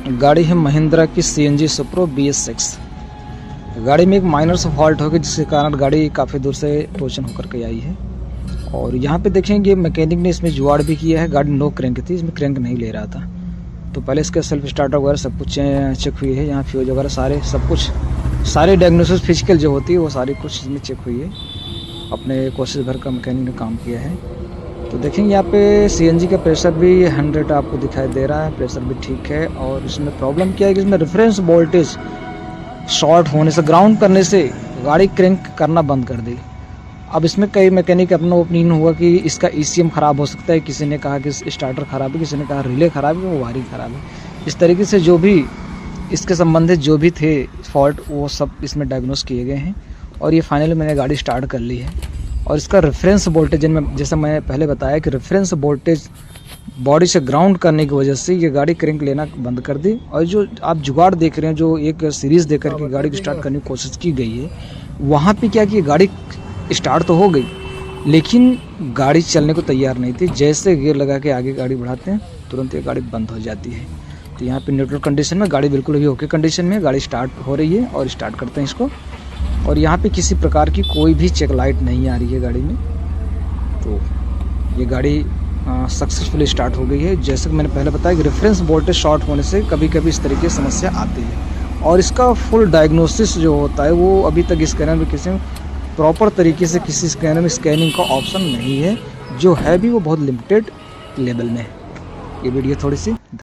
गाड़ी है महिंद्रा की CNG सुप्रो BS6। गाड़ी में एक माइनर सा फॉल्ट हो गया जिसके कारण गाड़ी काफ़ी दूर से टोचन होकर के आई है। और यहाँ पे देखेंगे मैकेनिक ने इसमें जुगाड़ भी किया है। गाड़ी नो क्रैंक थी, इसमें क्रैंक नहीं ले रहा था। तो पहले इसके सेल्फ स्टार्टर वगैरह सब कुछ चेक हुई है। यहाँ फ्यूज वगैरह सारे सब कुछ सारी डायग्नोसिस फिजिकल जो होती है वो सारी कुछ इसमें चेक हुई है। अपने कोशिश भर का मैकेनिक ने काम किया है। तो देखेंगे यहाँ पे CNG का प्रेशर भी 100 आपको दिखाई दे रहा है, प्रेशर भी ठीक है। और इसमें प्रॉब्लम क्या है कि इसमें रेफरेंस वोल्टेज शॉर्ट होने से, ग्राउंड करने से गाड़ी क्रैंक करना बंद कर दी। अब इसमें कई मैकेनिक अपना ओपिनियन हुआ कि इसका ECM ख़राब हो सकता है, किसी ने कहा कि स्टार्टर ख़राब है, किसी ने कहा रिले ख़राब है, वो वायरिंग ख़राब है। इस तरीके से जो भी इसके संबंधित जो भी थे फॉल्ट वो सब इसमें डायग्नोस किए गए हैं। और ये फाइनली मैंने गाड़ी स्टार्ट कर ली है। और इसका रेफरेंस वोल्टेज में जैसे मैं पहले बताया कि रेफरेंस वोल्टेज बॉडी से ग्राउंड करने की वजह से ये गाड़ी क्रैंक लेना बंद कर दी। और जो आप जुगाड़ देख रहे हैं, जो एक सीरीज़ देकर के गाड़ी को स्टार्ट करने की कोशिश की गई है, वहाँ पे क्या कि गाड़ी स्टार्ट तो हो गई लेकिन गाड़ी चलने को तैयार नहीं थी। जैसे गियर लगा के आगे गाड़ी बढ़ाते हैं तुरंत ये गाड़ी बंद हो जाती है। तो यहाँ पे न्यूट्रल कंडीशन में गाड़ी बिल्कुल भी ओके कंडीशन में गाड़ी स्टार्ट हो रही है। और स्टार्ट करते हैं इसको। और यहाँ पे किसी प्रकार की कोई भी चेक लाइट नहीं आ रही है गाड़ी में। तो ये गाड़ी सक्सेसफुली स्टार्ट हो गई है। जैसे कि मैंने पहले बताया कि रेफरेंस वोल्टेज शॉर्ट होने से कभी कभी इस तरीके की समस्या आती है। और इसका फुल डायग्नोसिस जो होता है वो अभी तक स्कैनर में किसी प्रॉपर तरीके से किसी स्कैनर में स्कैनिंग का ऑप्शन नहीं है। जो है भी वो बहुत लिमिटेड लेवल में है। ये वीडियो थोड़ी सी